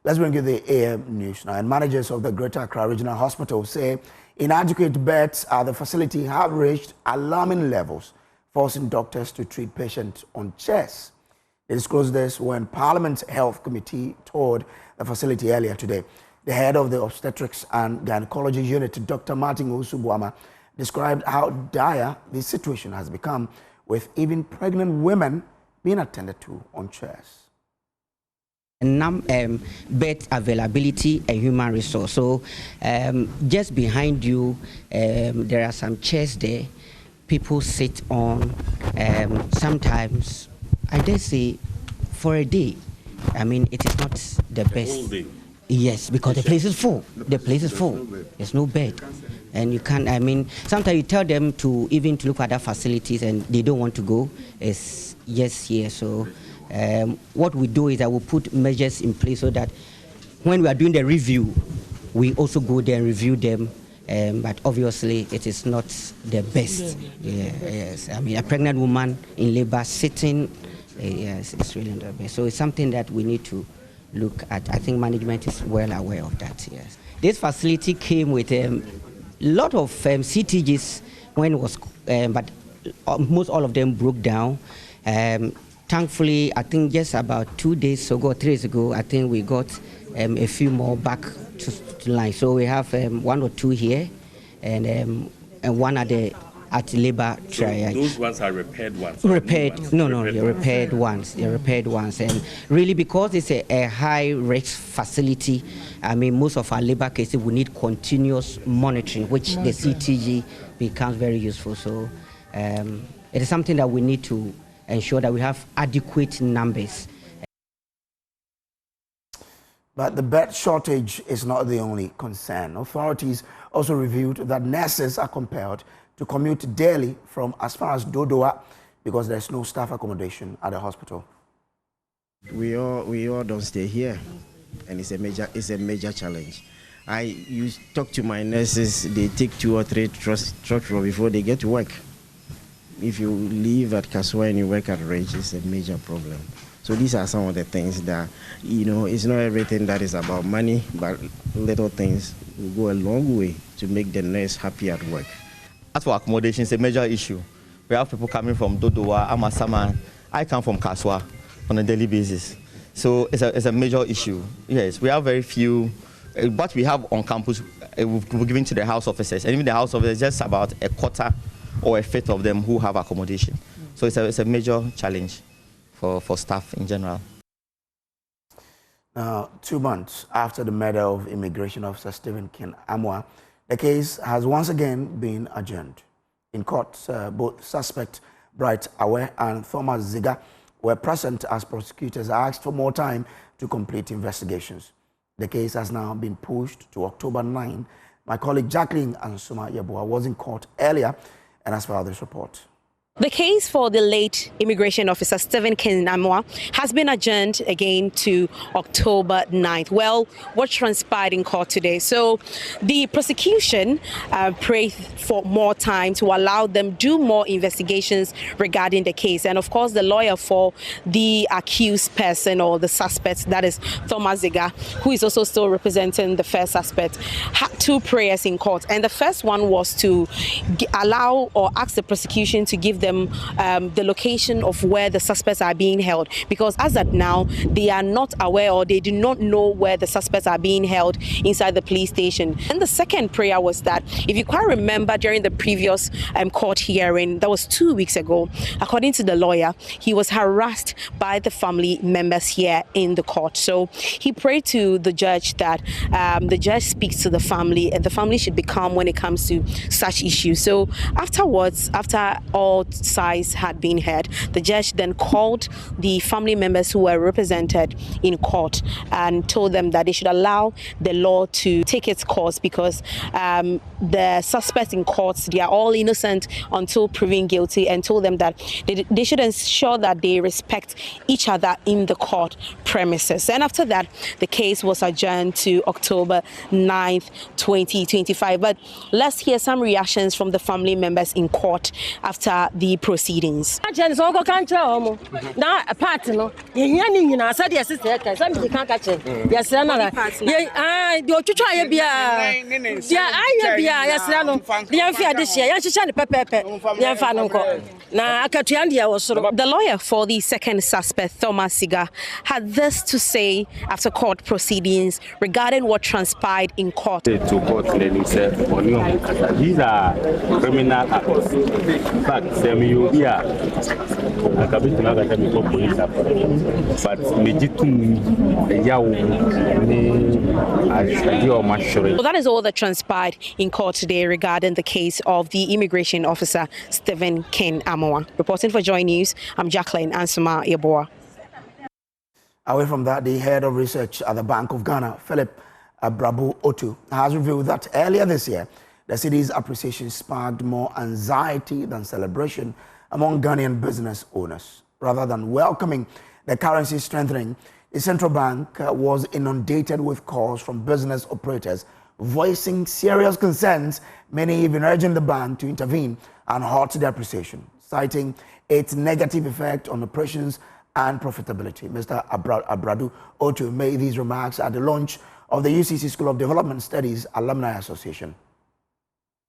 Let's bring you the AM news now. And managers of the Greater Accra Regional Hospital say inadequate beds at the facility have reached alarming levels, forcing doctors to treat patients on chairs. They disclosed this when Parliament's Health Committee toured the facility earlier today. The head of the Obstetrics and Gynecology Unit, Dr. Martin Osubuama, described how dire the situation has become, with even pregnant women being attended to on chairs. Bed availability and human resource. So just behind you, there are some chairs there. People sit on. Sometimes, I dare say, for a day. I mean, it is not the best. Whole day. Yes, because the place is full. The place is full. There's no bed. And you can't, I mean, sometimes you tell them to even to look at other facilities and they don't want to go. It's yes here. So what we do is that we put measures in place so that when we are doing the review, we also go there and review them. But obviously, it is not the best. Yeah, yes. I mean, a pregnant woman in labor sitting, yes, it's really not the best. So it's something that we need to look at. I think management is well aware of that, yes. This facility came with a lot of CTGs when it was, but most all of them broke down. Thankfully, I think just about 2 days ago, 3 days ago, I think we got a few more back to line. So we have 1 or 2 here, and one at labor triage. Those ones are repaired ones? Repaired, no, they're repaired ones. They're repaired ones. And really, because it's a high-risk facility, I mean, most of our labor cases will need continuous monitoring, which the CTG becomes very useful. So it is something that we need to ensure that we have adequate numbers. But the bed shortage is not the only concern. Authorities also revealed that nurses are compelled to commute daily from as far as Dodoa because there's no staff accommodation at the hospital. We all don't stay here, and it's a major challenge. You talk to my nurses, they take 2 or 3 trucks before they get to work. If you live at Kaswa and you work at Range, it's a major problem. So these are some of the things that, it's not everything that is about money, but little things will go a long way to make the nurse happy at work. As for accommodation, it's a major issue. We have people coming from Dodoa, Amasama. I come from Kaswa on a daily basis. So it's a major issue. Yes, we have very few. What we have on campus, we're giving to the house officers. And even the house officers, just about a quarter or a fifth of them who have accommodation. So it's a major challenge for staff in general. Now, 2 months after the murder of Immigration Officer Stephen Ken Amwa, the case has once again been adjourned. In court, both suspect Bright Awe and Thomas Ziga were present as prosecutors asked for more time to complete investigations. The case has now been pushed to October 9. My colleague Jacqueline Ansuma Yabua was in court earlier and has filed this report. The case for the late Immigration Officer Stephen Ken Amwa has been adjourned again to October 9th. Well, what transpired in court today? So the prosecution prayed for more time to allow them do more investigations regarding the case. And of course, the lawyer for the accused person or the suspect, that is Thomas Ziga, who is also still representing the first suspect, had 2 prayers in court. And the first one was to allow or ask the prosecution to give them the location of where the suspects are being held, because as at now they are not aware or they do not know where the suspects are being held inside the police station. And the second prayer was that, if you quite remember, during the previous court hearing, that was 2 weeks ago, according to the lawyer, he was harassed by the family members here in the court. So he prayed to the judge that the judge speaks to the family and the family should be calm when it comes to such issues. So afterwards, after all sides had been heard, the judge then called the family members who were represented in court and told them that they should allow the law to take its course, because the suspects in courts, they are all innocent until proven guilty, and told them that they should ensure that they respect each other in the court premises. And after that, the case was adjourned to October 9th, 2025. But let's hear some reactions from the family members in court after the proceedings. The lawyer for the second suspect, Thomas Siga, had this to say after court proceedings regarding what transpired in court. To court, these are criminal acts. In fact, So that is all that transpired in court today regarding the case of the immigration officer, Stephen Ken Amoa. Reporting for Joy News, I'm Jacqueline Ansuma Yeboah. Away from that, the head of research at the Bank of Ghana, Philip Abradu Otu, has revealed that earlier this year, the Cedi's appreciation sparked more anxiety than celebration among Ghanaian business owners. Rather than welcoming the currency strengthening, the central bank was inundated with calls from business operators voicing serious concerns, many even urging the bank to intervene and halt the appreciation, citing its negative effect on operations and profitability. Mr. Abradu Otu made these remarks at the launch of the UCC School of Development Studies Alumni Association.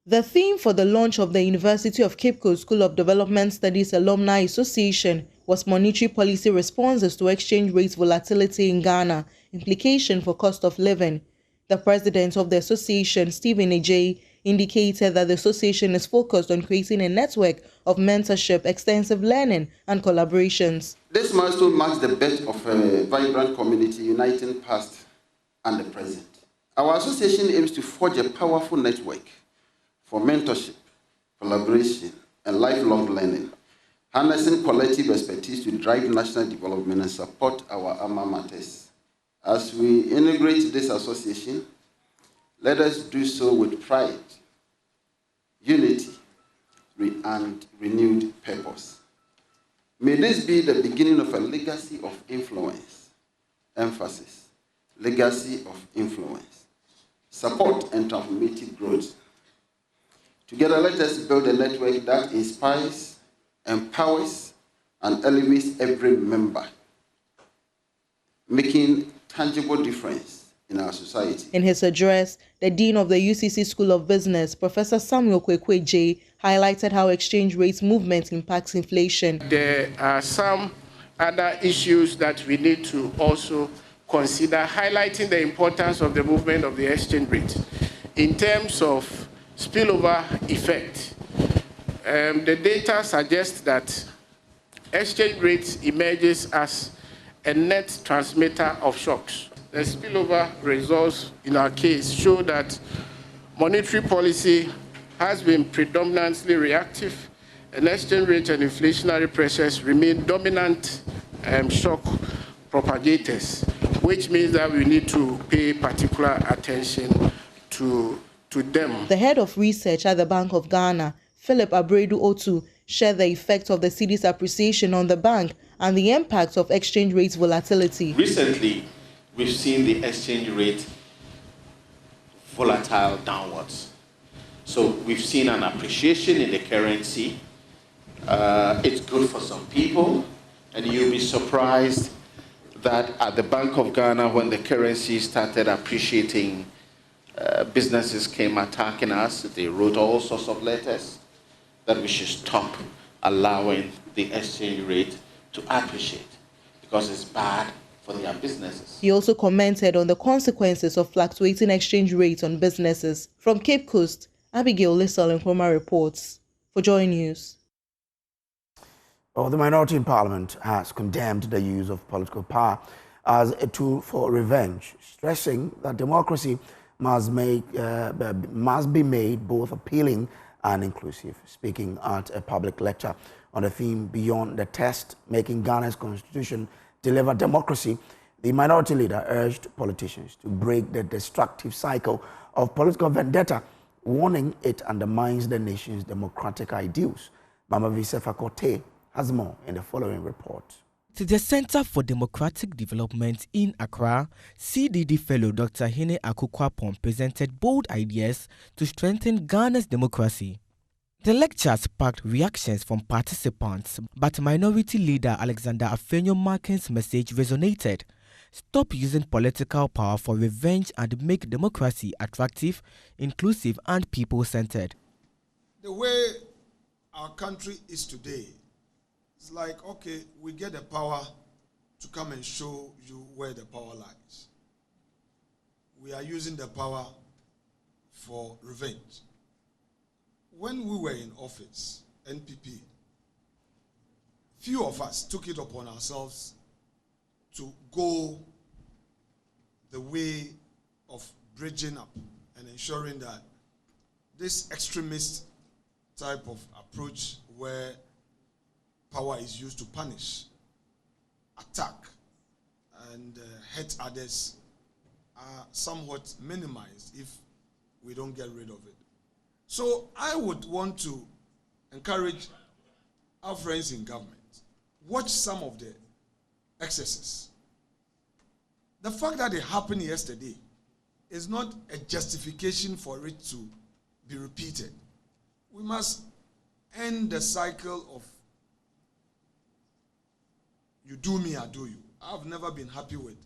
The theme for the launch of the University of Cape Coast School of Development Studies Alumni Association was monetary policy responses to exchange rates volatility in Ghana, implication for cost of living. The president of the association, Stephen Ejay, indicated that the association is focused on creating a network of mentorship, extensive learning, and collaborations. This milestone marks the birth of a vibrant community uniting past and the present. Our association aims to forge a powerful network for mentorship, collaboration, and lifelong learning, harnessing collective expertise to drive national development and support our alma maters. As we integrate this association, let us do so with pride, unity, and renewed purpose. May this be the beginning of a legacy of influence, emphasis, legacy of influence, support, and transformative growth. Together, let us build a network that inspires, empowers, and elevates every member, making tangible difference in our society. In his address, the Dean of the UCC School of Business, Professor Samuel Kwekwe, highlighted how exchange rates movement impacts inflation. There are some other issues that we need to also consider, highlighting the importance of the movement of the exchange rate in terms of spillover effect. The data suggests that exchange rate emerges as a net transmitter of shocks. The spillover results in our case show that monetary policy has been predominantly reactive, and exchange rate and inflationary pressures remain dominant shock propagators, which means that we need to pay particular attention to them. The head of research at the Bank of Ghana, Philip Abradu Otu, shared the effect of the Cedi's appreciation on the bank and the impact of exchange rates volatility. Recently, we've seen the exchange rate volatile downwards. So we've seen an appreciation in the currency. It's good for some people, and you'll be surprised that at the Bank of Ghana, when the currency started appreciating, businesses came attacking us. They wrote all sorts of letters that we should stop allowing the exchange rate to appreciate because it's bad for their businesses. He also commented on the consequences of fluctuating exchange rates on businesses. From Cape Coast, Abigail Lissel and Chroma reports for Joy News. Well, the minority in Parliament has condemned the use of political power as a tool for revenge, stressing that democracy must be made both appealing and inclusive. Speaking at a public lecture on the theme Beyond the Test, making Ghana's constitution deliver democracy, the minority leader urged politicians to break the destructive cycle of political vendetta, warning it undermines the nation's democratic ideals. Mama Visefa Kote has more in the following report. To the Center for Democratic Development in Accra, CDD fellow Dr. Hene Akukwapon presented bold ideas to strengthen Ghana's democracy. The lecture sparked reactions from participants, but Minority Leader Alexander Afenyo-Markin's message resonated. Stop using political power for revenge and make democracy attractive, inclusive, and people-centered. The way our country is today, it's like, okay, we get the power to come and show you where the power lies. We are using the power for revenge. When we were in office, NPP, few of us took it upon ourselves to go the way of bridging up and ensuring that this extremist type of approach where power is used to punish, attack, and hurt others are somewhat minimized if we don't get rid of it. So I would want to encourage our friends in government, watch some of the excesses. The fact that it happened yesterday is not a justification for it to be repeated. We must end the cycle of you do me, I do you. I've never been happy with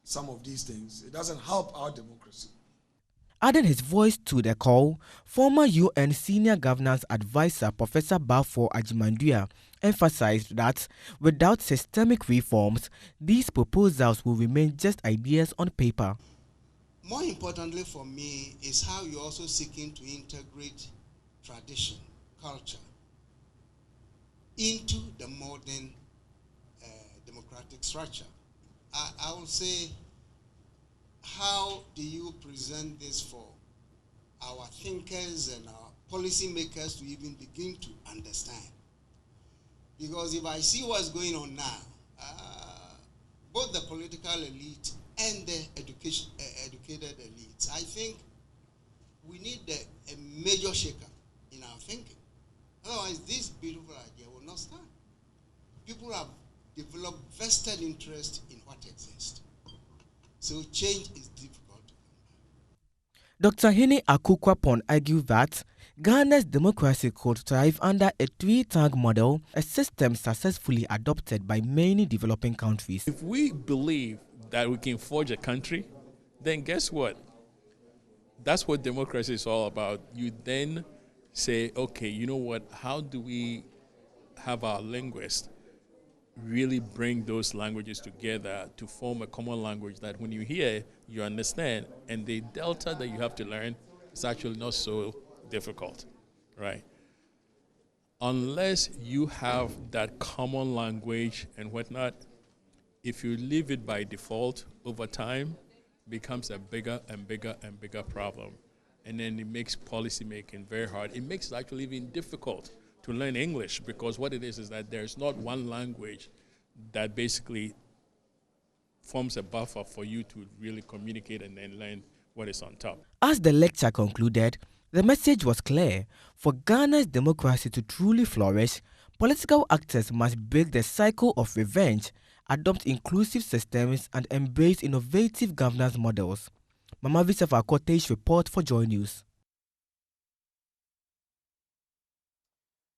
some of these things. It doesn't help our democracy. Adding his voice to the call, former UN Senior Governance Advisor Professor Bafo Ajimandua emphasized that without systemic reforms, these proposals will remain just ideas on paper. More importantly for me is how you're also seeking to integrate tradition, culture into the modern democratic structure. I will say, how do you present this for our thinkers and our policymakers to even begin to understand? Because if I see what's going on now, both the political elite and the educated elites, I think we need a major shaker in our thinking. Otherwise, this beautiful idea will not stand. People have developed vested interest in what exists. So change is difficult. Dr. Hene Akukwapon argued that Ghana's democracy could thrive under a three-tiered model, a system successfully adopted by many developing countries. If we believe that we can forge a country, then guess what? That's what democracy is all about. You then say, okay, you know what, how do we have our linguists really bring those languages together to form a common language that when you hear, you understand, and the delta that you have to learn is actually not so difficult, right? Unless you have that common language and whatnot, if you leave it by default over time, it becomes a bigger and bigger and bigger problem. And then it makes policy making very hard. It makes it actually even difficult to learn English, because what it is that there's not one language that basically forms a buffer for you to really communicate and then learn what is on top. As the lecture concluded, the message was clear. For Ghana's democracy to truly flourish, political actors must break the cycle of revenge, adopt inclusive systems, and embrace innovative governance models. Mama Visa Fakote's report for Joy News.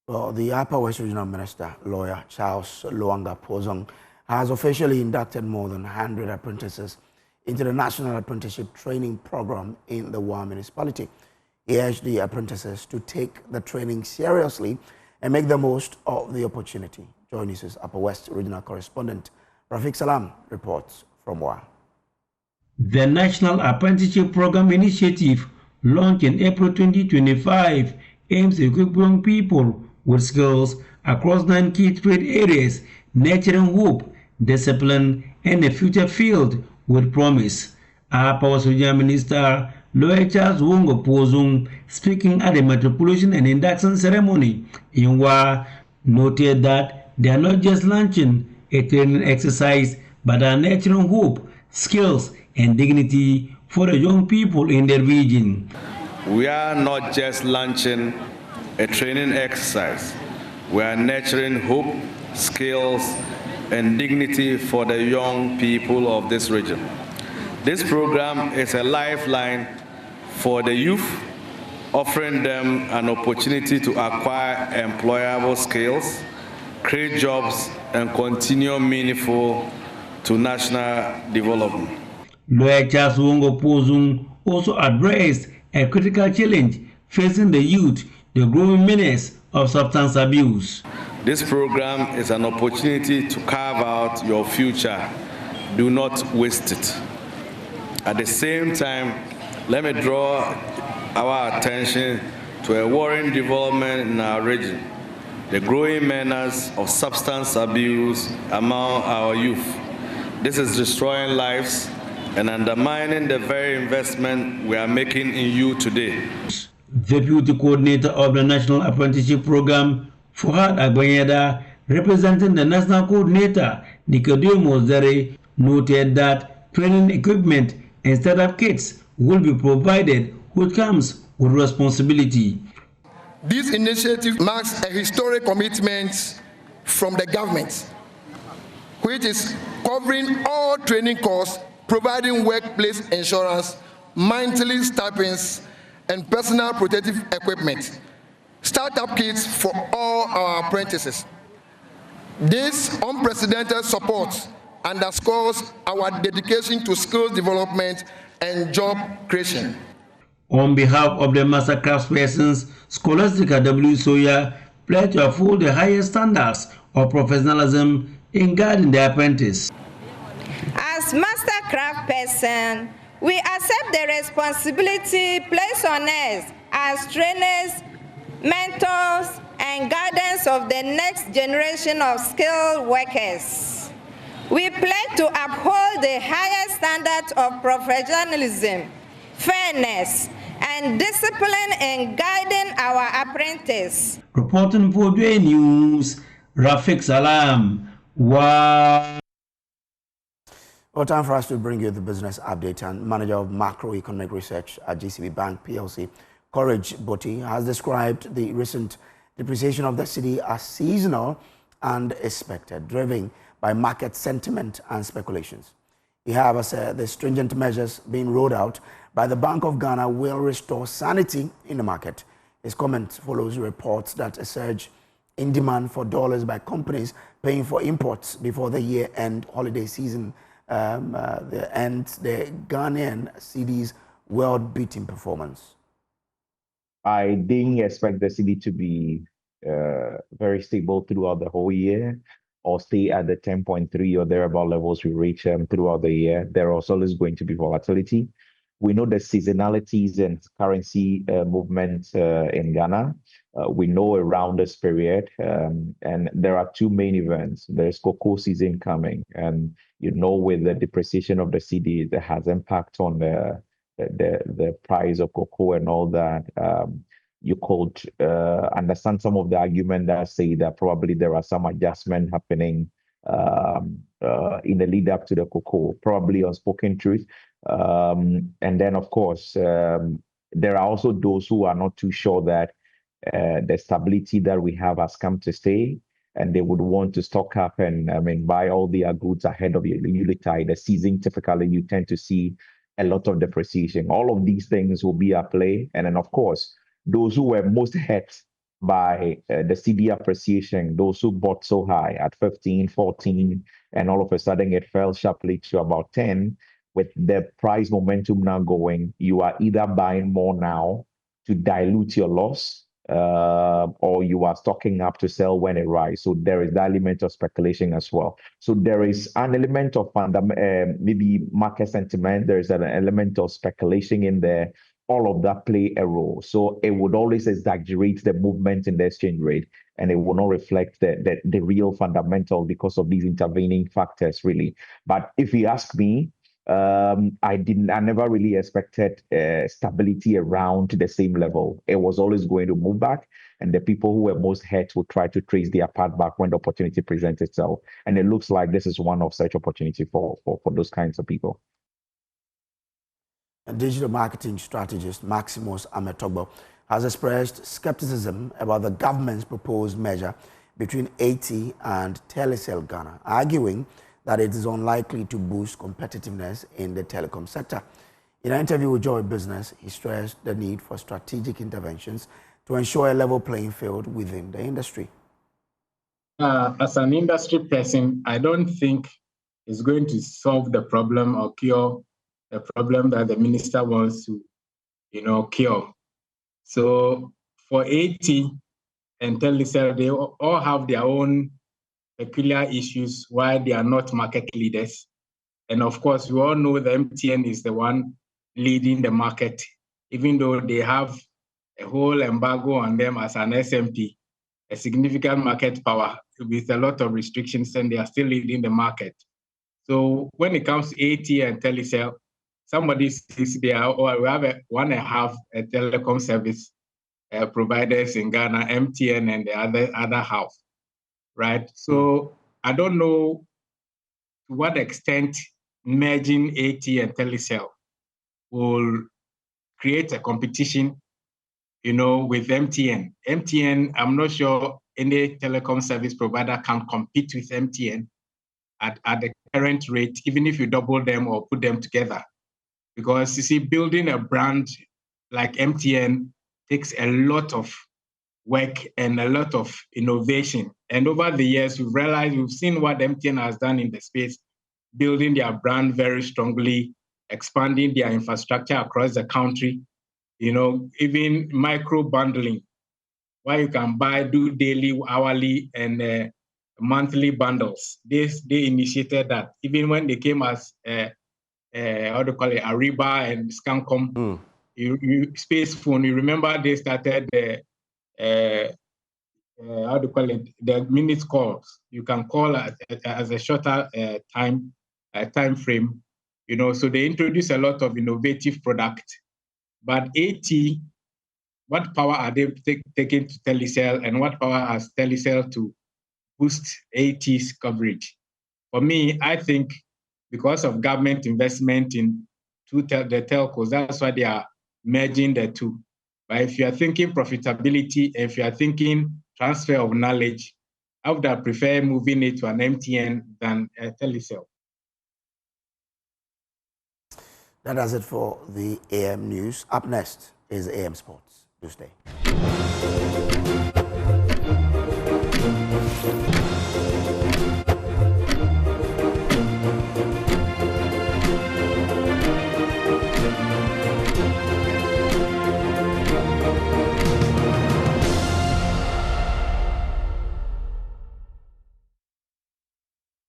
Well, the Upper West Regional Minister, lawyer Charles Luanga Pozong, has officially inducted more than 100 apprentices into the National Apprenticeship Training Program in the Wa municipality. He urged the apprentices to take the training seriously and make the most of the opportunity. Joy News' Upper West Regional Correspondent Rafiq Salam reports from Wa. The National Apprenticeship Program Initiative, launched in April 2025, aims to equip young people with skills across 9 key trade areas, nurturing hope, discipline, and a future filled with promise. Our Power Regional Minister, Lawyer Charles Luanga Pozong, speaking at the matriculation and induction ceremony in Wa, noted that they are not just launching a training exercise, but are nurturing hope, skills, and dignity for the young people in the region. We are not just launching a training exercise. We are nurturing hope, skills, and dignity for the young people of this region. This program is a lifeline for the youth offering them an opportunity to acquire employable skills, create jobs, and continue meaningful to national development. Lawyer Charles Wongo Pozung also addressed a critical challenge facing the youth, the growing menace of substance abuse. This program is an opportunity to carve out your future. Do not waste it. At the same time, let me draw our attention to a worrying development in our region, the growing menace of substance abuse among our youth. This is destroying lives and undermining the very investment we are making in you today. Deputy Coordinator of the National Apprenticeship Program, Fuhad Agbanyeda, representing the National Coordinator, Nicodemus Zere, noted that training equipment and startup kits will be provided, which comes with responsibility. This initiative marks a historic commitment from the government, which is covering all training costs, providing workplace insurance, monthly stipends, and personal protective equipment, startup kits for all our apprentices. This unprecedented support underscores our dedication to skills development and job creation. On behalf of the master craftspersons, Scholastica W. Sawyer pledged to uphold the highest standards of professionalism in guiding the apprentice. As master craftsperson, we accept the responsibility placed on us as trainers, mentors, and guardians of the next generation of skilled workers. We pledge to uphold the highest standards of professionalism, fairness, and discipline in guiding our apprentices. Reporting for Dway News, Rafiq Salam. Wow. Well, time for us to bring you the business update, and manager of macroeconomic research at GCB Bank PLC, Courage Boti, has described the recent depreciation of the cedi as seasonal and expected, driven by market sentiment and speculations. He, however, said the stringent measures being rolled out by the Bank of Ghana will restore sanity in the market. His comment follows reports that a surge in demand for dollars by companies paying for imports before the year-end holiday season the Ghanaian cedi's world-beating performance. I didn't expect the cedi to be very stable throughout the whole year, or stay at the 10.3 or thereabout levels we reach throughout the year. There is always going to be volatility. We know the seasonalities and currency movements in Ghana. We know around this period, and there are two main events. There's cocoa season coming, and you know, with the depreciation of the cedi, that has impact on the price of cocoa and all that. You could understand some of the argument that say that probably there are some adjustment happening in the lead up to the cocoa, probably unspoken truth. And then, of course, there are also those who are not too sure that the stability that we have has come to stay, and they would want to stock up and, buy all their goods ahead of the season. Typically, you tend to see a lot of depreciation. All of these things will be at play. And then, of course, those who were most hit by the cedi appreciation, those who bought so high at 15, 14, and all of a sudden it fell sharply to about 10, with the price momentum now going, you are either buying more now to dilute your loss, or you are stocking up to sell when it rises. So there is the element of speculation as well. So there is an element of maybe market sentiment. There is an element of speculation in there. All of that play a role. So it would always exaggerate the movement in the exchange rate, and it will not reflect the real fundamental because of these intervening factors, really. But if you ask me, I never really expected stability around the same level. It was always going to move back, and the people who were most hurt would try to trace their path back when the opportunity presents itself. And it looks like this is one of such opportunity for those kinds of people. A digital marketing strategist Maximus Ametogbo has expressed skepticism about the government's proposed merger between AT and Telecom Ghana, arguing that it is unlikely to boost competitiveness in the telecom sector. In an interview with Joy Business, he stressed the need for strategic interventions to ensure a level playing field within the industry. As an industry person, I don't think it's going to solve the problem or cure the problem that the minister wants to, cure. So for AT and Telecom, they all have their own peculiar issues why they are not market leaders. And of course, we all know the MTN is the one leading the market, even though they have a whole embargo on them as an SMP, a significant market power with a lot of restrictions, and they are still leading the market. So when it comes to AT and Telecom, somebody says we have 1.5 telecom service providers in Ghana, MTN and the other half, right? So I don't know to what extent merging AT and Telecom will create a competition, with MTN. MTN, I'm not sure any telecom service provider can compete with MTN at the current rate, even if you double them or put them together. Because you see, building a brand like MTN takes a lot of work and a lot of innovation. And over the years, we've seen what MTN has done in the space, building their brand very strongly, expanding their infrastructure across the country, even micro bundling, where you can do daily, hourly, and monthly bundles. They initiated that. Even when they came as Ariba and Scancom, Space Phone, you remember they started the minute calls. You can call as a shorter time frame, so they introduced a lot of innovative product. But AT, what power are they taking to Telecel, and what power has Telecel to boost AT's coverage? For me, I think because of government investment in the telcos, that's why they are merging the two. But if you are thinking profitability, if you are thinking transfer of knowledge, I would have preferred moving it to an MTN than a Telecel. That does it for the AM News. Up next is AM Sports. Do stay.